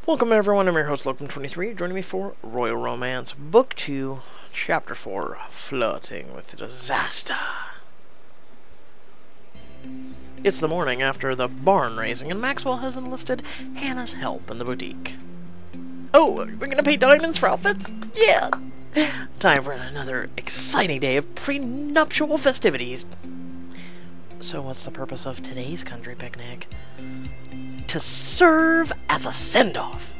Welcome everyone, I'm your host Locum23, joining me for Royal Romance, Book 2, Chapter 4, Flirting with Disaster. It's the morning after the barn raising, and Maxwell has enlisted Hannah's help in the boutique. Oh, we're gonna pay diamonds for outfits? Yeah! Time for another exciting day of prenuptial festivities. So what's the purpose of today's country picnic? To serve as a send-off.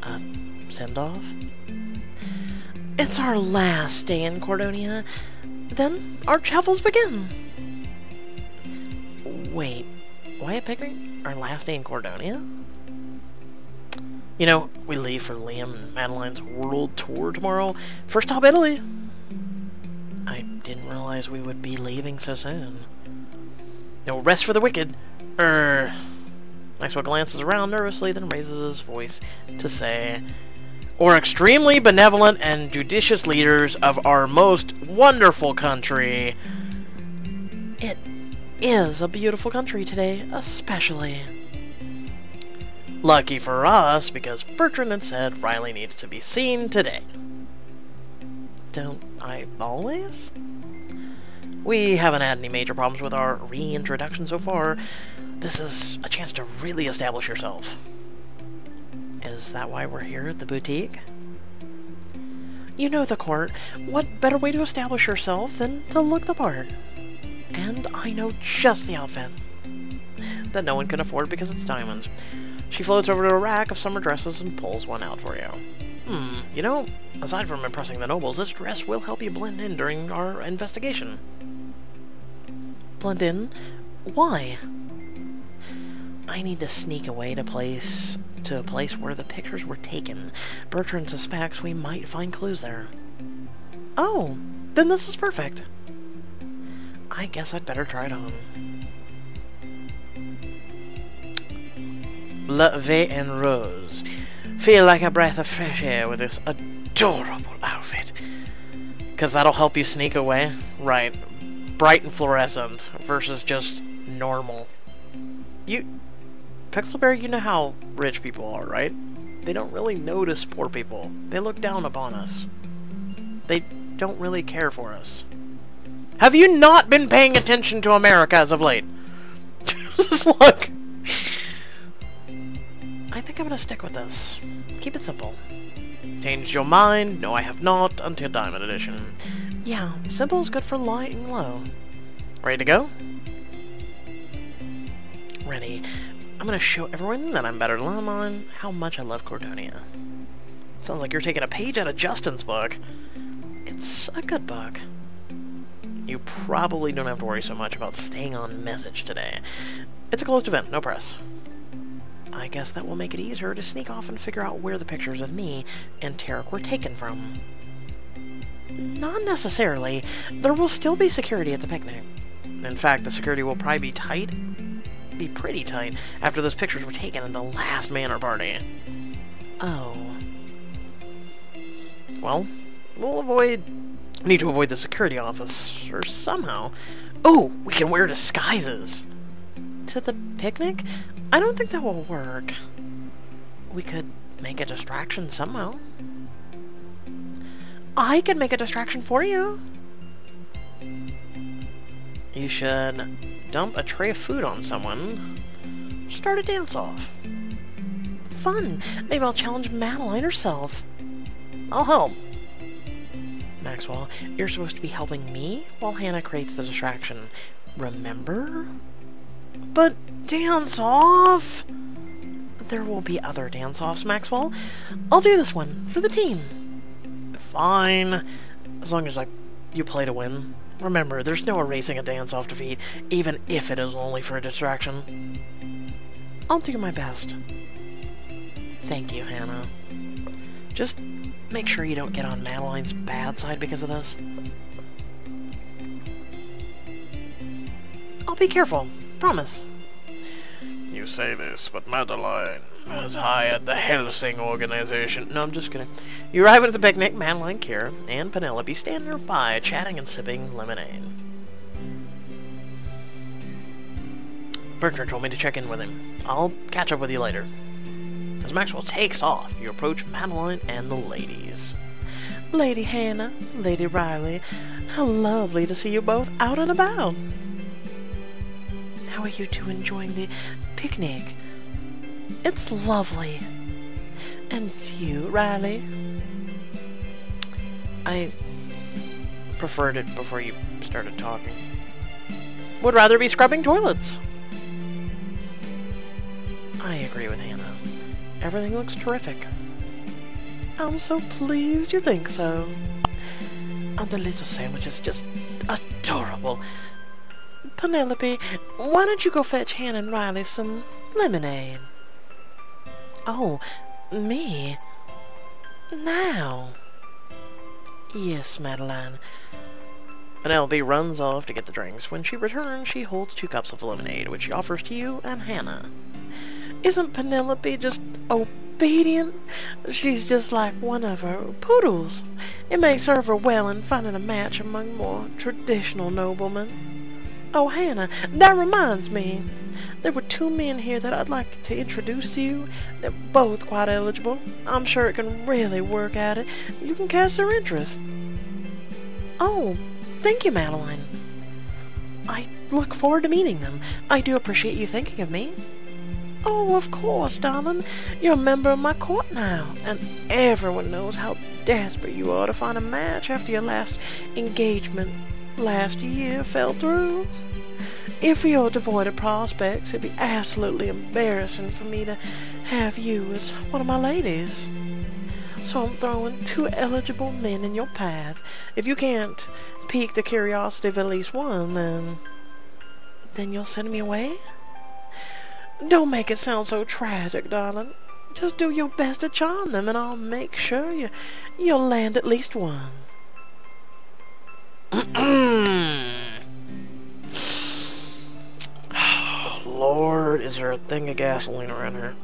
A send-off? It's our last day in Cordonia. Then our travels begin. Wait, why a picnic? Our last day in Cordonia? You know, we leave for Liam and Madeline's world tour tomorrow. First stop Italy. I didn't realize we would be leaving so soon. No rest for the wicked. Maxwell glances around nervously, then raises his voice to say, "Or extremely benevolent and judicious leaders of our most wonderful country." It is a beautiful country today, especially. Lucky for us, because Bertrand had said Riley needs to be seen today. Don't I always? We haven't had any major problems with our reintroduction so far. This is a chance to really establish yourself. Is that why we're here at the boutique? You know the court. What better way to establish yourself than to look the part? And I know just the outfit that no one can afford because it's diamonds. She floats over to a rack of summer dresses and pulls one out for you. You know, aside from impressing the nobles, this dress will help you blend in during our investigation. Blend in? Why? I need to sneak away to a place where the pictures were taken. Bertrand suspects we might find clues there. Oh, then this is perfect. I guess I'd better try it on. La Vie en Rose. Feel like a breath of fresh air with this adorable outfit. 'Cause that'll help you sneak away? Right. Bright and fluorescent versus just normal. Pixelberry, you know how rich people are, right? They don't really notice poor people. They look down upon us. They don't really care for us. Have you not been paying attention to America as of late? Just look. I think I'm gonna stick with this. Keep it simple. Changed your mind? No, I have not, until Diamond Edition. Yeah, simple is good for light and low. Ready to go? Ready. I'm gonna show everyone that I'm better than Lemon how much I love Cordonia. Sounds like you're taking a page out of Justin's book. It's a good book. You probably don't have to worry so much about staying on message today. It's a closed event, no press. I guess that will make it easier to sneak off and figure out where the pictures of me and Tarek were taken from. Not necessarily. There will still be security at the picnic. In fact, the security will probably be pretty tight after those pictures were taken at the last manor party. Oh. Well, need to avoid the security officer somehow. Oh, we can wear disguises. To the picnic? I don't think that will work. We could make a distraction somehow. I could make a distraction for you. You should dump a tray of food on someone. Start a dance-off. Fun. Maybe I'll challenge Madeline herself. I'll help. Maxwell, you're supposed to be helping me while Hannah creates the distraction. Remember? But dance-off? There will be other dance-offs, Maxwell. I'll do this one for the team. Fine. As long as you play to win. Remember, there's no erasing a dance-off defeat, even if it is only for a distraction. I'll do my best. Thank you, Hannah. Just make sure you don't get on Madeline's bad side because of this. I'll be careful. Promise. You say this, but Madeline has hired the Helsing organization. No, I'm just kidding. You arrive at the picnic, Madeline, Kira, and Penelope stand nearby, chatting and sipping lemonade. Bertrand told me to check in with him. I'll catch up with you later. As Maxwell takes off, you approach Madeline and the ladies. Lady Hannah, Lady Riley, how lovely to see you both out and about. How are you two enjoying the picnic? It's lovely. And you, Riley? I preferred it before you started talking. Would rather be scrubbing toilets. I agree with Hannah. Everything looks terrific. I'm so pleased you think so. And the little sandwich is just adorable. Penelope, why don't you go fetch Hannah and Riley some lemonade? Oh, me? Now? Yes, Madeline. Penelope runs off to get the drinks. When she returns, she holds 2 cups of lemonade, which she offers to you and Hannah. Isn't Penelope just obedient? She's just like one of her poodles. It may serve her well in finding a match among more traditional noblemen. Oh, Hannah, that reminds me. There were 2 men here that I'd like to introduce to you. They're both quite eligible. I'm sure it can really work at it. You can catch their interest. Oh, thank you, Madeline. I look forward to meeting them. I do appreciate you thinking of me. Oh, of course, darling. You're a member of my court now, and everyone knows how desperate you are to find a match after your last engagement last year fell through. If you're devoid of prospects, it'd be absolutely embarrassing for me to have you as one of my ladies. So I'm throwing 2 eligible men in your path. If you can't pique the curiosity of at least one, then you'll send me away? Don't make it sound so tragic, darling. Just do your best to charm them, and I'll make sure you'll land at least one. Lord, is there a thing of gasoline around here?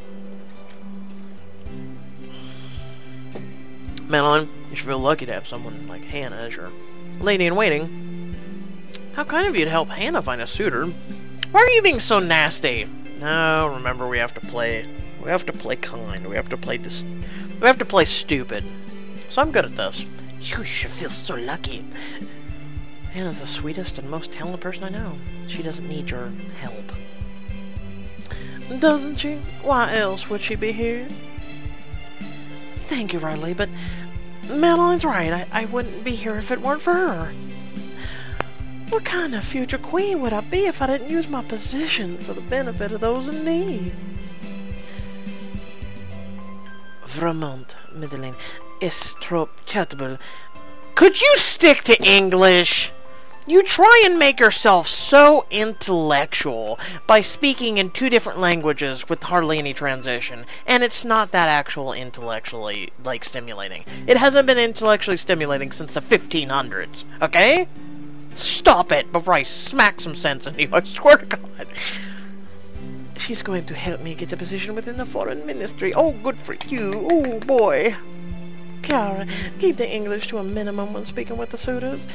Madeline, you should feel lucky to have someone like Hannah as your lady-in-waiting. How kind of you to help Hannah find a suitor. Why are you being so nasty? No, remember we have to play kind. We have to play stupid. So I'm good at this. You should feel so lucky. Hannah's the sweetest and most talented person I know. She doesn't need your help. Doesn't she? Why else would she be here? Thank you, Riley, but Madeline's right. I wouldn't be here if it weren't for her. What kind of future queen would I be if I didn't use my position for the benefit of those in need? Vraiment, Madeleine, est trop charitable. Could you stick to English? You try and make yourself so intellectual by speaking in 2 different languages with hardly any transition, and it's not that actual intellectually, stimulating. It hasn't been intellectually stimulating since the 1500s, okay? Stop it before I smack some sense into you, I swear to God. She's going to help me get a position within the foreign ministry. Oh, good for you. Oh, boy. Kara, keep the English to a minimum when speaking with the suitors.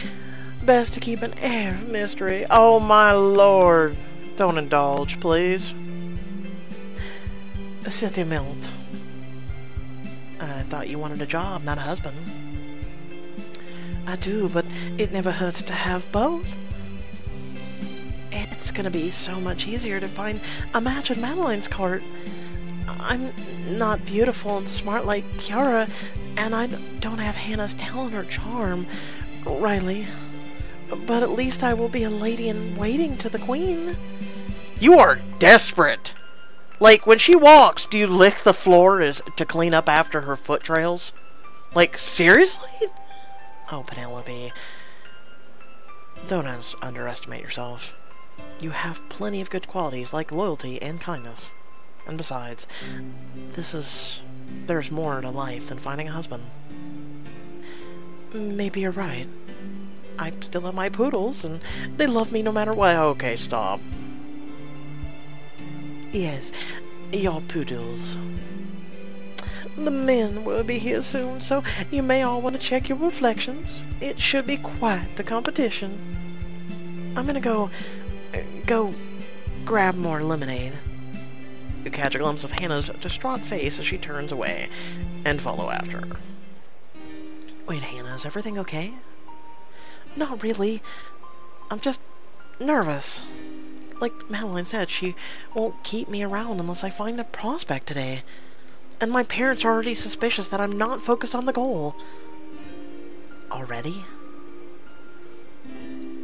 Best to keep an air of mystery. Oh, my lord. Don't indulge, please. Certainement. I thought you wanted a job, not a husband. I do, but it never hurts to have both. It's gonna be so much easier to find a match in Madeline's court. I'm not beautiful and smart like Kiara, and I don't have Hannah's talent or charm, Riley. But at least I will be a lady-in-waiting to the queen. You are desperate. Like, when she walks, do you lick the floor to clean up after her foot trails? Like, seriously? Oh, Penelope, don't underestimate yourself. You have plenty of good qualities like loyalty and kindness. And besides, there's more to life than finding a husband. Maybe you're right. I still have my poodles, and they love me no matter what. Okay, stop. Yes, your poodles. The men will be here soon, so you may all want to check your reflections. It should be quite the competition. I'm gonna go grab more lemonade. You catch a glimpse of Hannah's distraught face as she turns away, and follow after her. Wait, Hannah, is everything okay? Not really. I'm just nervous. Like Madeline said, she won't keep me around unless I find a prospect today. And my parents are already suspicious that I'm not focused on the goal. Already?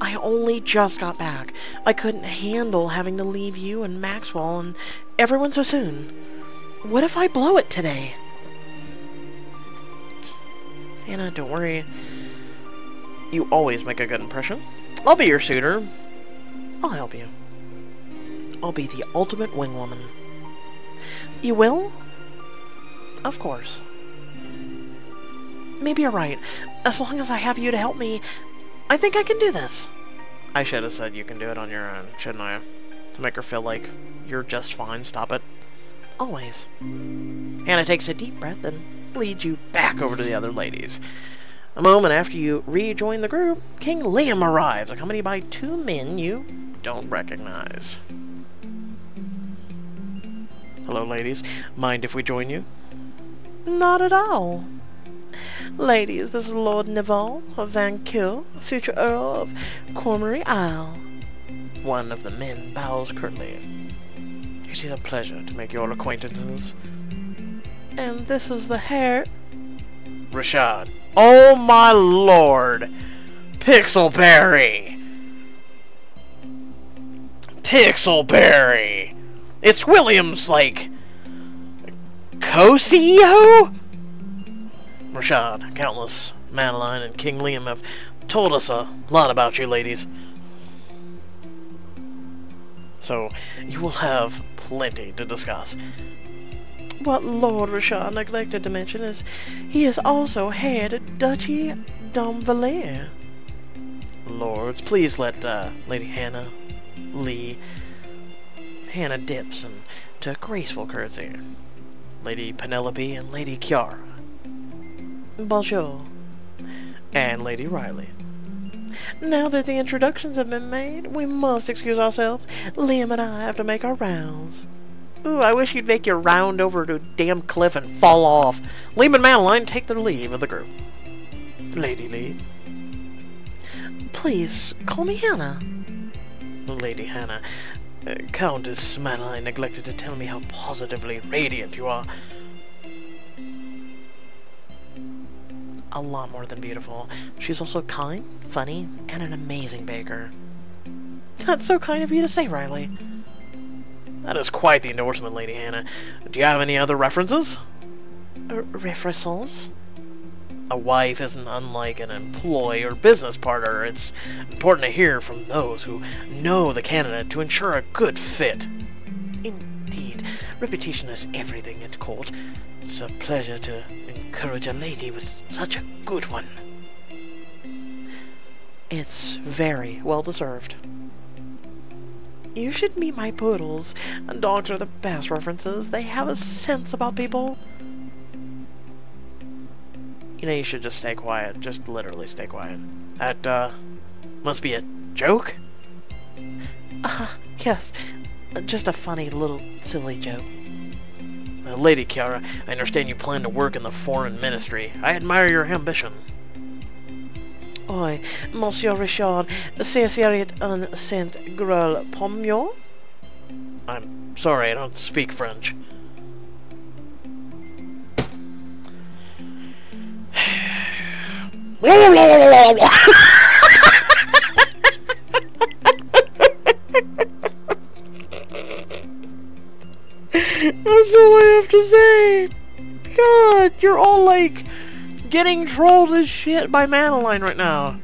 I only just got back. I couldn't handle having to leave you and Maxwell and everyone so soon. What if I blow it today? Hannah, don't worry. You always make a good impression. I'll be your suitor. I'll help you. I'll be the ultimate wing woman. You will? Of course. Maybe you're right. As long as I have you to help me, I think I can do this. I should have said you can do it on your own, shouldn't I? To make her feel like you're just fine. Stop it. Always. Hannah takes a deep breath and leads you back over to the other ladies. A moment after you rejoin the group, King Liam arrives, accompanied by 2 men you don't recognize. Hello, ladies. Mind if we join you? Not at all. Ladies, this is Lord Neville of Van Kill, future Earl of Cormory Isle. One of the men bows curtly. It is a pleasure to make your acquaintances. And this is the hair... Rashad. Oh my lord! Pixelberry! Pixelberry! It's William's, like, co-CEO? Rashad, Countless, Madeline, and King Liam have told us a lot about you ladies. So, you will have plenty to discuss. What Lord Rashad neglected to mention is he is also head of Duchy d'Anvers. Lords, please let Lady Hannah Lee. Hannah dips into graceful curtsy. Lady Penelope and Lady Kiara. Bonjour. And Lady Riley. Now that the introductions have been made, we must excuse ourselves. Liam and I have to make our rounds. Ooh, I wish you'd make your round over to a damn cliff and fall off. Liam and Madeline take their leave of the group. Lady Lee. Please, call me Hannah. Lady Hannah. Countess Madeline neglected to tell me how positively radiant you are. A lot more than beautiful. She's also kind, funny, and an amazing baker. That's so kind of you to say, Riley. That is quite the endorsement, Lady Hannah. Do you have any other references? References? A wife isn't unlike an employee or business partner. It's important to hear from those who know the candidate to ensure a good fit. Indeed. Reputation is everything at court. It's a pleasure to encourage a lady with such a good one. It's very well deserved. You should meet my poodles. Dogs are the best references. They have a sense about people. You know, you should just stay quiet. Just literally stay quiet. That, must be a joke? Yes. Just a funny little silly joke. Lady Kiara, I understand you plan to work in the foreign ministry. I admire your ambition. Oi, Monsieur Richard, c'est un saint grel pommier? I'm sorry, I don't speak French. That's all I have to say. God, you're all like getting trolled as shit by Madeline right now.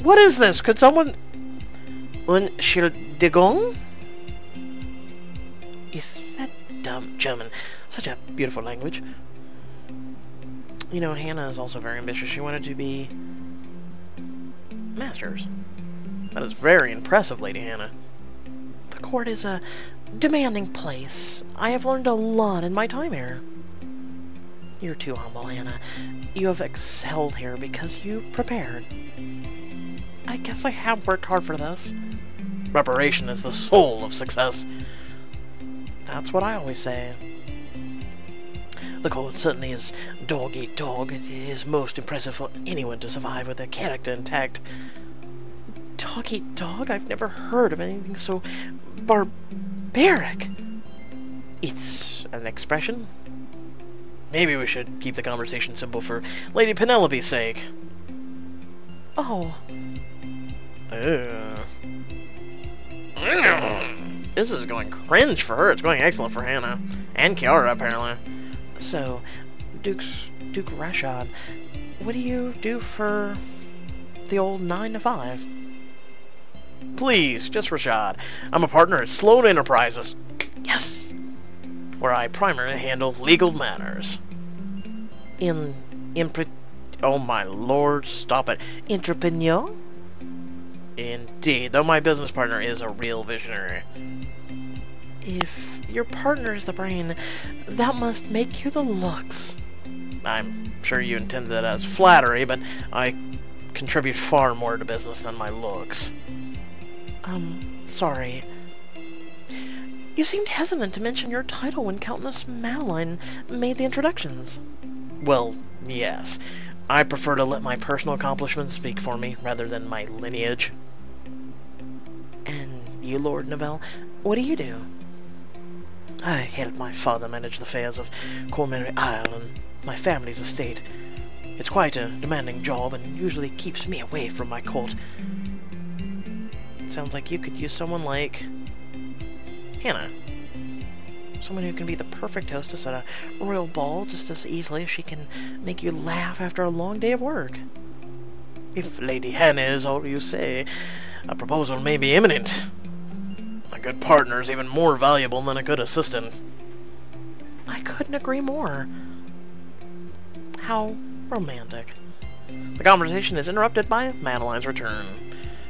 What is this? Could someone... Un Schildigung? Is that dumb German? Such a beautiful language. You know, Hannah is also very ambitious. She wanted to be masters. That is very impressive, Lady Hannah. The court is a demanding place. I have learned a lot in my time here. You're too humble, Hannah. You have excelled here because you prepared. I guess I have worked hard for this. Preparation is the soul of success. That's what I always say. The court certainly is dog-eat-dog. It is most impressive for anyone to survive with their character intact. Dog-eat-dog? I've never heard of anything so barbaric. It's an expression. Maybe we should keep the conversation simple for Lady Penelope's sake. Oh. This is going cringe for her. It's going excellent for Hannah. And Kiara, apparently. So, Duke Rashad, what do you do for the old 9 to 5? Please, just Rashad. I'm a partner at Sloan Enterprises. Yes! Where I primarily handle legal matters. Oh my lord, stop it. Entrepreneur? Indeed, though my business partner is a real visionary. If your partner is the brain, that must make you the looks. I'm sure you intended that as flattery, but I contribute far more to business than my looks. Sorry. You seemed hesitant to mention your title when Countess Madeline made the introductions. Well, yes. I prefer to let my personal accomplishments speak for me, rather than my lineage. And you, Lord Novell, what do you do? I help my father manage the affairs of Cordonia Isle and my family's estate. It's quite a demanding job and usually keeps me away from my court. Sounds like you could use someone like Hannah. Someone who can be the perfect hostess at a royal ball just as easily as she can make you laugh after a long day of work. If Lady Hannah is all you say, a proposal may be imminent. A good partner is even more valuable than a good assistant. I couldn't agree more. How romantic. The conversation is interrupted by Madeline's return.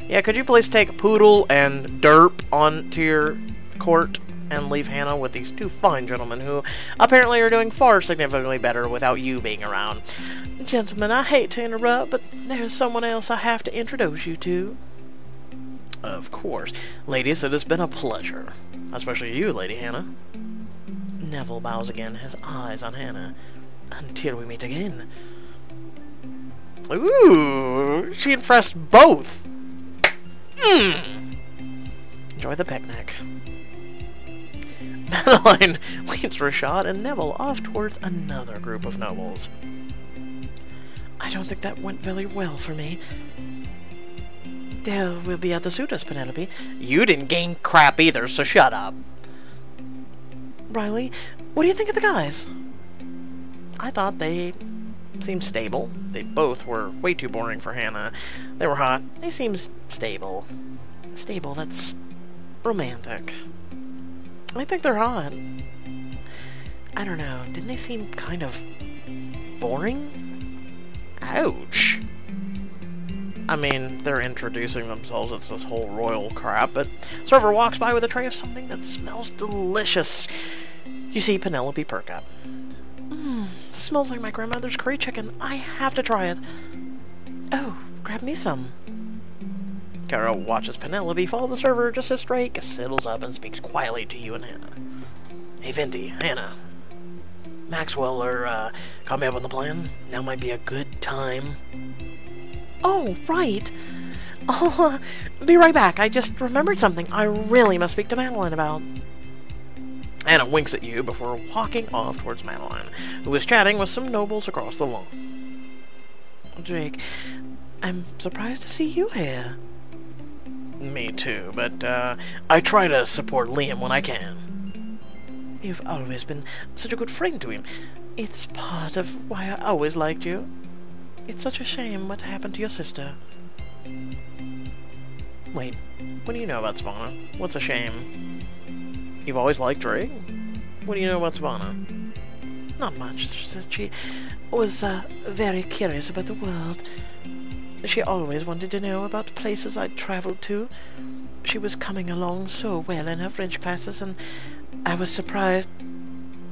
Yeah, could you please take Poodle and Derp onto your court and leave Hannah with these two fine gentlemen who apparently are doing far significantly better without you being around. Gentlemen, I hate to interrupt, but there's someone else I have to introduce you to. Of course. Ladies, it has been a pleasure. Especially you, Lady Hannah. Neville bows again, his eyes on Hannah. Until we meet again. Ooh, she impressed both. Enjoy the picnic. Madeline leads Rashad and Neville off towards another group of nobles. I don't think that went very well for me. There will be other suitors, Penelope. You didn't gain crap either, so shut up. Riley, what do you think of the guys? I thought they seemed stable. They both were way too boring for Hannah. They were hot. They seemed stable. Stable, that's romantic. I think they're hot. I don't know. Didn't they seem kind of boring? Ouch. I mean, they're introducing themselves. It's this whole royal crap, but server walks by with a tray of something that smells delicious. You see Penelope perk up. Smells like my grandmother's curry chicken. I have to try it. Oh, grab me some. Carol watches Penelope follow the server just as Drake settles up and speaks quietly to you and Hannah. Hey, Venti, Hannah. Maxwell caught me up on the plan. Now might be a good time. Oh, right. I'll be right back. I just remembered something I really must speak to Madeline about. Hannah winks at you before walking off towards Madeline, who is chatting with some nobles across the lawn. Drake, I'm surprised to see you here. Me too, but I try to support Liam when I can. You've always been such a good friend to him. It's part of why I always liked you. It's such a shame what happened to your sister. Wait, what do you know about Savannah? What's a shame? You've always liked Drake? What do you know about Savannah? Not much. She was very curious about the world. She always wanted to know about places I'd traveled to. She was coming along so well in her French classes, and I was surprised.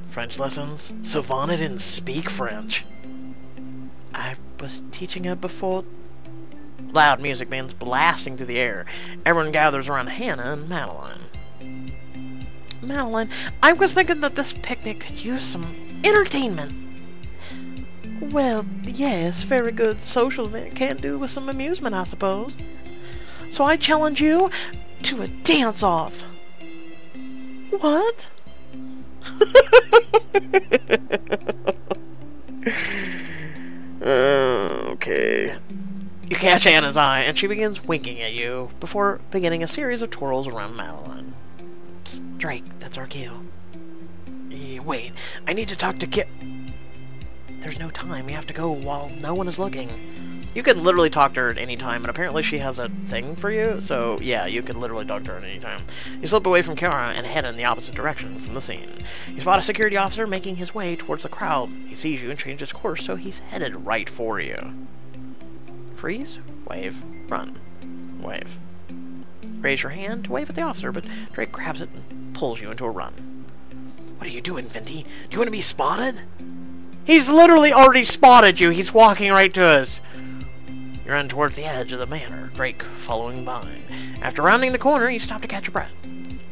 French lessons? Savannah didn't speak French. I was teaching her before. Loud music begins blasting through the air. Everyone gathers around Hannah and Madeline. Madeline, I was thinking that this picnic could use some entertainment. Well, yes, very good social event can do with some amusement, I suppose. So I challenge you to a dance-off. What? Okay. You catch Anna's eye, and she begins winking at you before beginning a series of twirls around Madeline. Psst, Drake, that's our cue. Wait, I need to talk to Kit. There's no time. You have to go while no one is looking. You can literally talk to her at any time, and apparently she has a thing for you, so yeah, you can literally talk to her at any time. You slip away from Kara and head in the opposite direction from the scene. You spot a security officer making his way towards the crowd. He sees you and changes course, so he's headed right for you. Freeze, wave, run, wave. Raise your hand to wave at the officer, but Drake grabs it and pulls you into a run. What are you doing, Vindy? Do you want to be spotted? He's literally already spotted you. He's walking right to us. You run towards the edge of the manor, Drake following behind. After rounding the corner, you stop to catch your breath.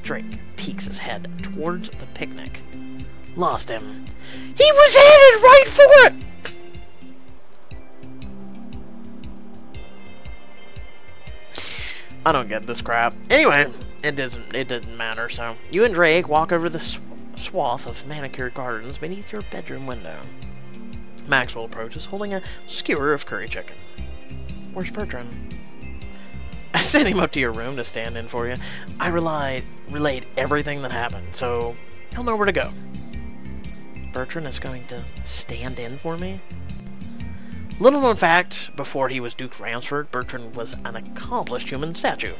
Drake peeks his head towards the picnic. Lost him. He was headed right for it! I don't get this crap. Anyway, it didn't matter, so you and Drake walk over the swath of manicured gardens beneath your bedroom window. Maxwell approaches, holding a skewer of curry chicken. Where's Bertrand? I sent him up to your room to stand in for you. I relayed everything that happened, so he'll know where to go. Bertrand is going to stand in for me? Little known fact, before he was Duke Ransford, Bertrand was an accomplished human statue.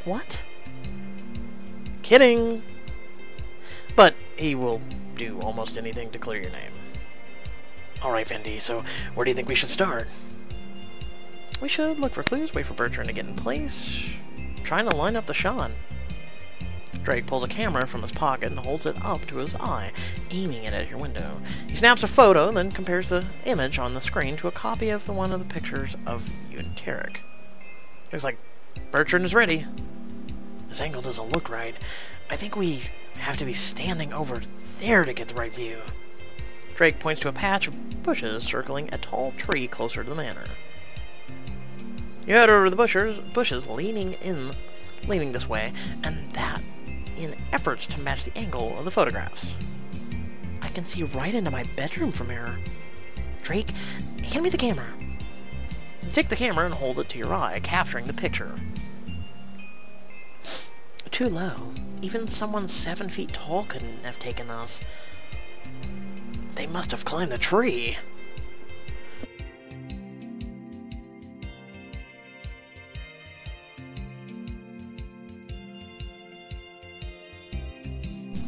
What? Kidding! But he will do almost anything to clear your name. Alright, Vindy, so where do you think we should start? We should look for clues, wait for Bertrand to get in place, trying to line up the shot. Drake pulls a camera from his pocket and holds it up to his eye, aiming it at your window. He snaps a photo, then compares the image on the screen to a copy of one of the pictures of you and Tarek. Looks like Bertrand is ready. This angle doesn't look right. I think we have to be standing over there to get the right view. Drake points to a patch of bushes circling a tall tree closer to the manor. You head over the bushes leaning this way, and that in efforts to match the angle of the photographs. I can see right into my bedroom from here. Drake, hand me the camera. You take the camera and hold it to your eye, capturing the picture. Too low. Even someone 7 feet tall couldn't have taken this. They must have climbed the tree.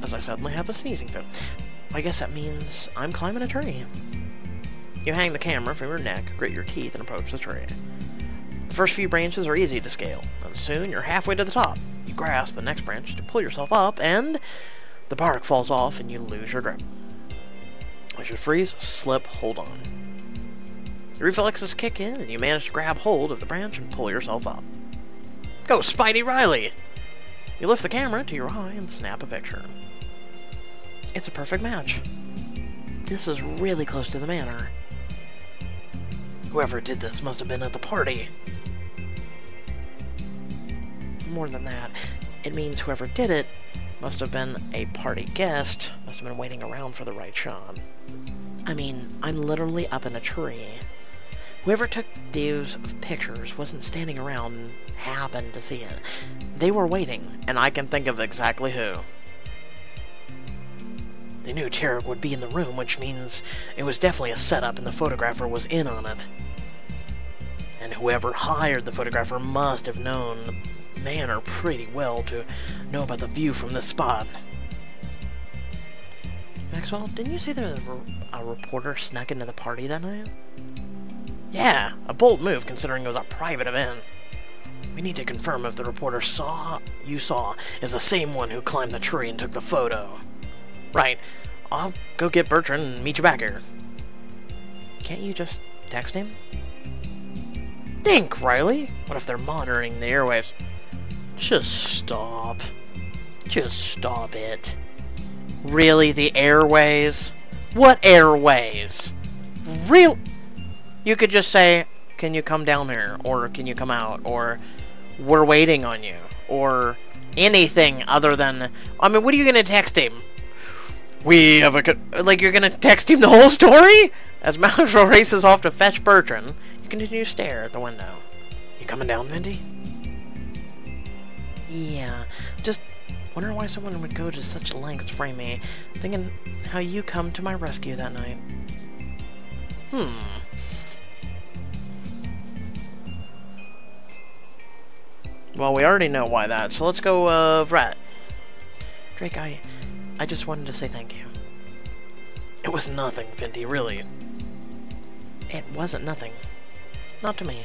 As I suddenly have a sneezing fit. I guess that means I'm climbing a tree. You hang the camera from your neck, grit your teeth, and approach the tree. The first few branches are easy to scale, and soon you're halfway to the top. You grasp the next branch to pull yourself up, and the bark falls off and you lose your grip. As you freeze, slip, hold on. Your reflexes kick in, and you manage to grab hold of the branch and pull yourself up. Go, Spidey Riley! You lift the camera to your eye and snap a picture. It's a perfect match. This is really close to the manor. Whoever did this must have been at the party. More than that, it means whoever did it must have been a party guest, must have been waiting around for the right shot. I mean, I'm literally up in a tree. Whoever took those pictures wasn't standing around and happened to see it. They were waiting, and I can think of exactly who. They knew Tarek would be in the room, which means it was definitely a setup and the photographer was in on it. And whoever hired the photographer must have known the manor pretty well to know about the view from this spot. Maxwell, didn't you say there was a reporter snuck into the party that night? Yeah, a bold move considering it was a private event. We need to confirm if the reporter you saw is the same one who climbed the tree and took the photo. Right. I'll go get Bertrand and meet you back here. Can't you just text him? Think, Riley. What if they're monitoring the airwaves? Just stop. Just stop it. Really, the airways? What airways? Real? You could just say, can you come down here? Or can you come out? Or we're waiting on you. Or anything other than... I mean, what are you going to text him? We have a... Like, you're going to text him the whole story? As Maxwell races off to fetch Bertrand, you continue to stare at the window. You coming down, Mindy? Yeah, just wondering why someone would go to such lengths to frame me, thinking how you come to my rescue that night. Well, we already know why that, so let's go, Rat. Drake, I just wanted to say thank you. It was nothing, Vindy, really. It wasn't nothing. Not to me.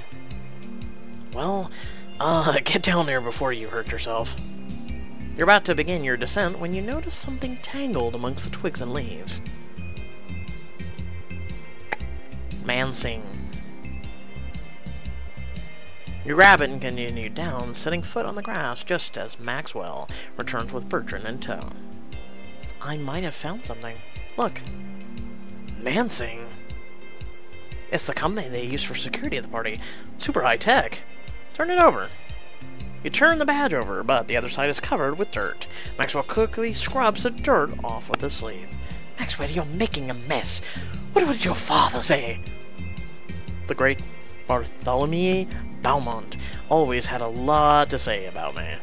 Well, get down there before you hurt yourself. You're about to begin your descent when you notice something tangled amongst the twigs and leaves. Mansing. You grab it and continue down, setting foot on the grass just as Maxwell returns with Bertrand in tow. I might have found something. Look. Mansing? It's the company they use for security at the party. Super high tech. Turn it over. You turn the badge over, but the other side is covered with dirt. Maxwell quickly scrubs the dirt off with his sleeve. Maxwell, you're making a mess. What would your father say? The great Bartholomew Beaumont always had a lot to say about me.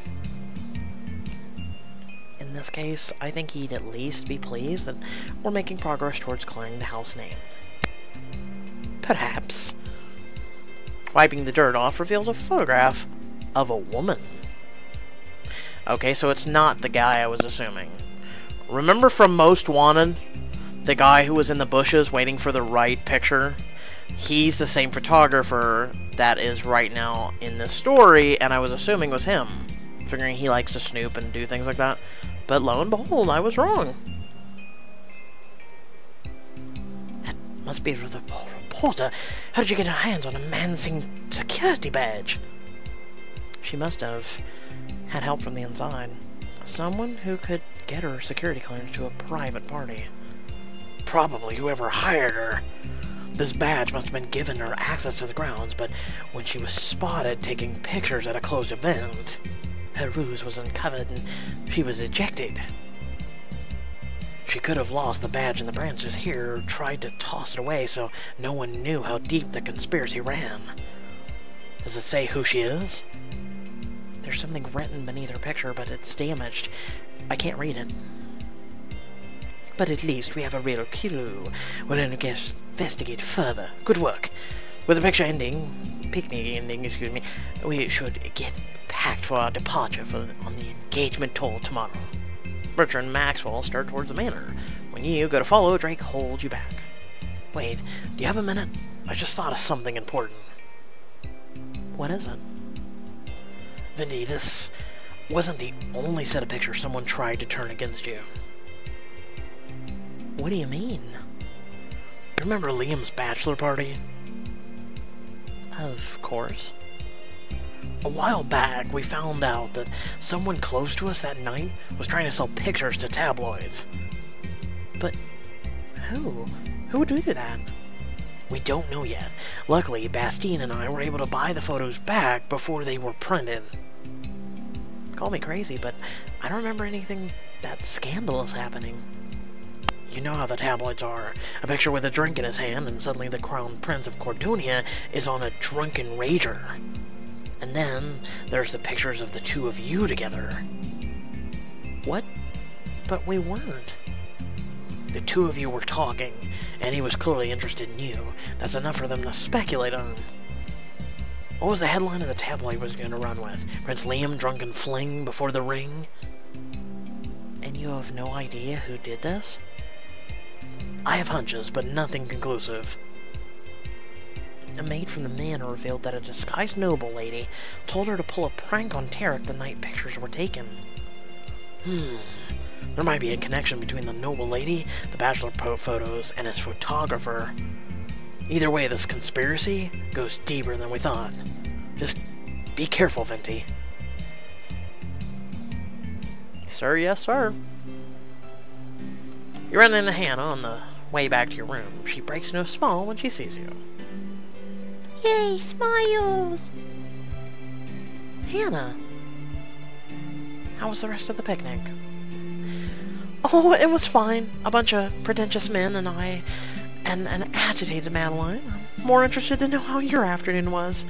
In this case, I think he'd at least be pleased that we're making progress towards clearing the house name. Perhaps. Wiping the dirt off reveals a photograph of a woman. Okay, so it's not the guy I was assuming. Remember from Most Wanted? The guy who was in the bushes waiting for the right picture? He's the same photographer that is right now in this story, and I was assuming was him. Figuring he likes to snoop and do things like that. But lo and behold, I was wrong. That must be the reporter. How did you get her hands on a Mansing security badge? She must have had help from the inside. Someone who could get her security clearance to a private party. Probably whoever hired her. This badge must have been given her access to the grounds, but when she was spotted taking pictures at a closed event, her ruse was uncovered and she was ejected. She could have lost the badge in the branches here or tried to toss it away so no one knew how deep the conspiracy ran. Does it say who she is? There's something written beneath her picture, but it's damaged. I can't read it. But at least we have a real clue. We'll investigate further. Good work. With the picture ending, picnic ending, excuse me, we should get packed for our departure on the engagement tour tomorrow. Bertrand and Maxwell start towards the manor. When you go to follow, Drake holds you back. Wait, do you have a minute? I just thought of something important. What is it? Vindy, this wasn't the only set of pictures someone tried to turn against you. What do you mean? Remember Liam's bachelor party? Of course. A while back, we found out that someone close to us that night was trying to sell pictures to tabloids. But who? Who would do that? We don't know yet. Luckily, Bastien and I were able to buy the photos back before they were printed. Call me crazy, but I don't remember anything that scandalous happening. You know how the tabloids are. A picture with a drink in his hand, and suddenly the crown prince of Cordonia is on a drunken rager. And then there's the pictures of the two of you together. What? But we weren't. The two of you were talking, and he was clearly interested in you. That's enough for them to speculate on. What was the headline of the tabloid was going to run with? Prince Liam drunken fling before the ring? And you have no idea who did this? I have hunches, but nothing conclusive. A maid from the manor revealed that a disguised noble lady told her to pull a prank on Tarek the night pictures were taken. There might be a connection between the noble lady, the bachelor photos, and his photographer. Either way, this conspiracy goes deeper than we thought. Just be careful, Venti. Sir, yes, sir. You run into Hannah on the way back to your room. She breaks into a smile when she sees you. Yay, smiles! Hannah, how was the rest of the picnic? Oh, it was fine. A bunch of pretentious men and I, and an agitated Madeline. I'm more interested to know how your afternoon was.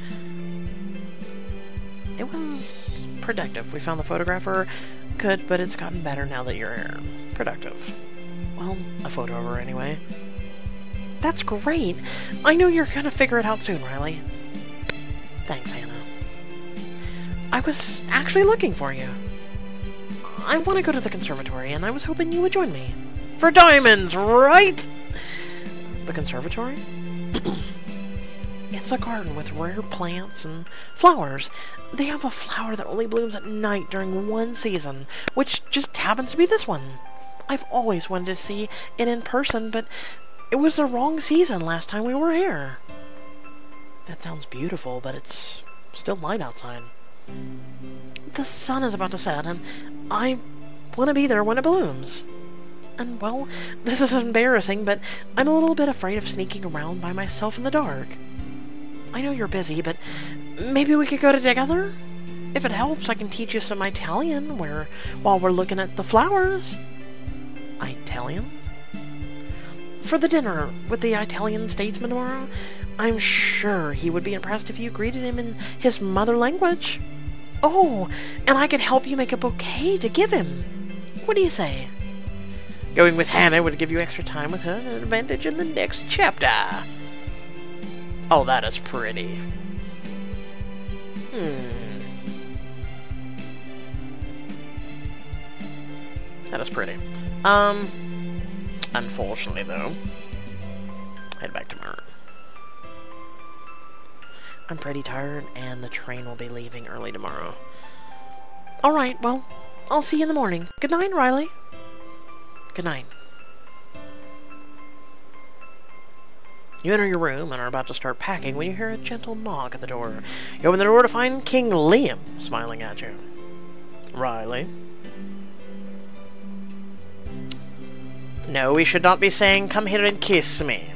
It was productive. We found the photographer. Good, but it's gotten better now that you're here. Productive. Well, a photo of her anyway. That's great. I knew you were gonna figure it out soon, Riley. Thanks, Hannah. I was actually looking for you. I want to go to the conservatory, and I was hoping you would join me. For diamonds, right? The conservatory? It's a garden with rare plants and flowers. They have a flower that only blooms at night during one season, which just happens to be this one. I've always wanted to see it in person, but it was the wrong season last time we were here. That sounds beautiful, but it's still light outside. The sun is about to set, and I want to be there when it blooms. And, well, this is embarrassing, but I'm a little bit afraid of sneaking around by myself in the dark. I know you're busy, but maybe we could go together? If it helps, I can teach you some Italian while we're looking at the flowers. Italian? For the dinner with the Italian statesman tomorrow, I'm sure he would be impressed if you greeted him in his mother language. Oh, and I could help you make a bouquet to give him. What do you say? Going with Hannah would give you extra time with her and an advantage in the next chapter. Oh, that is pretty. That is pretty. Unfortunately, though, head back to my room. I'm pretty tired, and the train will be leaving early tomorrow. Alright, well, I'll see you in the morning. Good night, Riley. Good night. You enter your room and are about to start packing when you hear a gentle knock at the door. You open the door to find King Liam smiling at you. Riley? No, we should not be saying, come here and kiss me.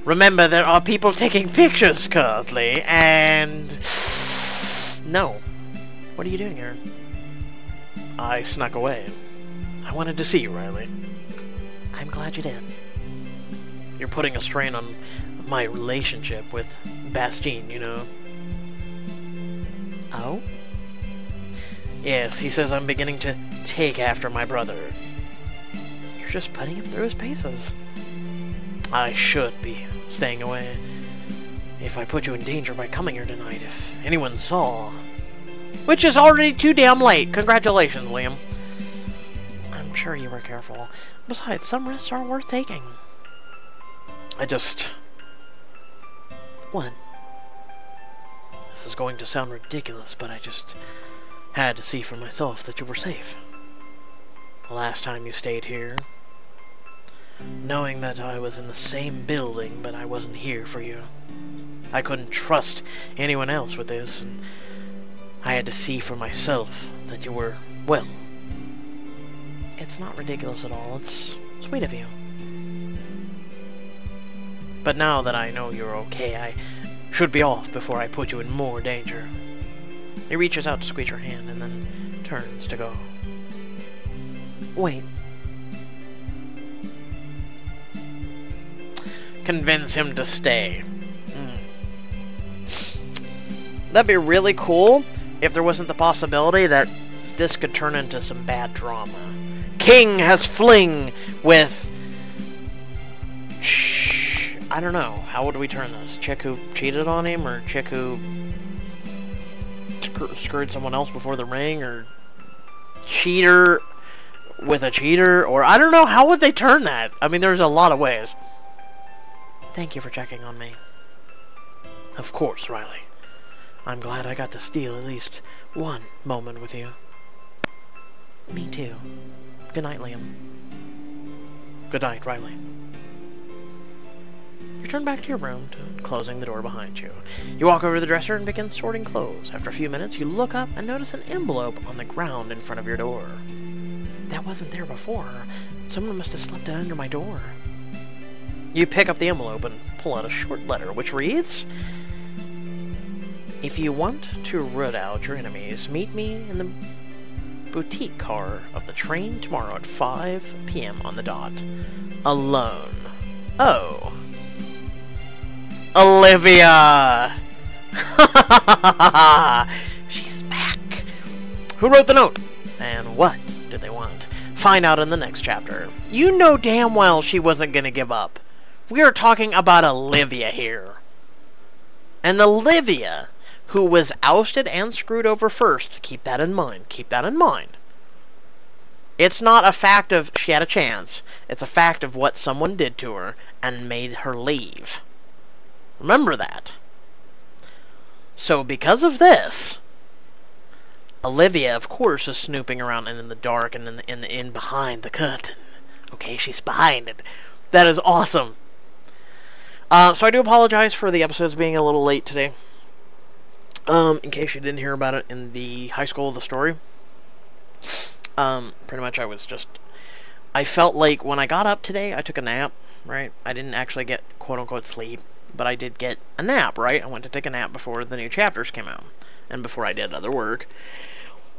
Remember, there are people taking pictures currently, and... No. What are you doing here? I snuck away. I wanted to see you, Riley. I'm glad you did. You're putting a strain on my relationship with Bastien, you know. Oh? Yes, he says I'm beginning to take after my brother. You're just putting him through his paces. I should be staying away. If I put you in danger by coming here tonight, if anyone saw... Which is already too damn late. Congratulations, Liam. I'm sure you were careful. Besides, some risks are worth taking. What? This is going to sound ridiculous, but I just had to see for myself that you were safe. The last time you stayed here, knowing that I was in the same building, but I wasn't here for you. I couldn't trust anyone else with this, and I had to see for myself that you were well. It's not ridiculous at all. It's sweet of you. But now that I know you're okay, I should be off before I put you in more danger. He reaches out to squeeze your hand and then turns to go. Wait. Convince him to stay. That'd be really cool if there wasn't the possibility that this could turn into some bad drama. King has fling with... I don't know. How would we turn this? Chick who cheated on him, or chick who screwed someone else before the ring, or cheater with a cheater, or I don't know. How would they turn that? I mean, there's a lot of ways. Thank you for checking on me. Of course, Riley. I'm glad I got to steal at least one moment with you. Me too. Good night, Liam. Good night, Riley. You turn back to your room, closing the door behind you. You walk over to the dresser and begin sorting clothes. After a few minutes, you look up and notice an envelope on the ground in front of your door. That wasn't there before. Someone must have slipped it under my door. You pick up the envelope and pull out a short letter, which reads, "If you want to root out your enemies, meet me in the boutique car of the train tomorrow at 5 p.m. on the dot. Alone." Oh. Olivia! She's back. Who wrote the note? And what did they want? Find out in the next chapter. You know damn well she wasn't going to give up. We are talking about Olivia here. And Olivia, who was ousted and screwed over first, keep that in mind. Keep that in mind. It's not a fact of she had a chance. It's a fact of what someone did to her and made her leave. Remember that. So because of this, Olivia, of course, is snooping around and in the dark and in behind the curtain. Okay, she's behind it. That is awesome. So I do apologize for the episodes being a little late today. In case you didn't hear about it in the high school of the story. Pretty much I felt like when I got up today, I took a nap, right? I didn't actually get quote-unquote sleep, but I did get a nap, right? I went to take a nap before the new chapters came out, and before I did other work.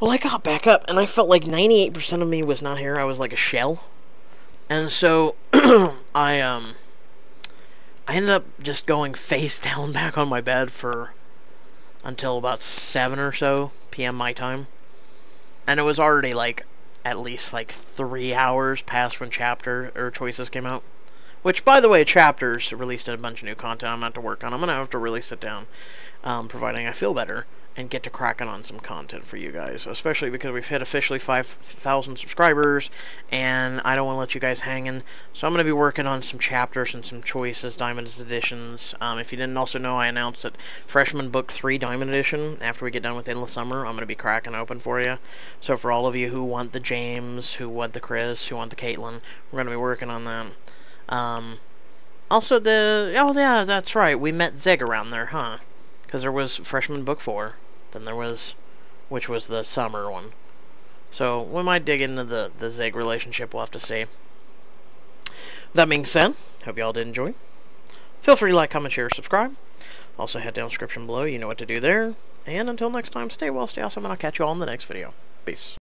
Well, I got back up, and I felt like 98% of me was not here. I was like a shell. And so, I ended up just going face down back on my bed until about 7 or so p.m. my time. And it was already like at least like 3 hours past when chapter or choices came out. Which, by the way, chapters released a bunch of new content I'm going to have to work on. I'm going to have to really sit down, providing I feel better, and get to cracking on some content for you guys. Especially because we've hit officially 5,000 subscribers, and I don't want to let you guys hanging. So I'm going to be working on some chapters and some choices, Diamond Editions. If you didn't also know, I announced that Freshman Book 3 Diamond Edition, after we get done with Endless Summer, I'm going to be cracking open for you. So for all of you who want the James, who want the Chris, who want the Caitlin, we're going to be working on that. Also oh yeah, that's right, we met Zig around there, huh? Because there was Freshman Book 4, then there was, which was the summer one. So, we might dig into the Zig relationship, we'll have to see. That being said, hope y'all did enjoy. Feel free to like, comment, share, subscribe. Also head down the description below, you know what to do there. And until next time, stay well, stay awesome, and I'll catch you all in the next video. Peace.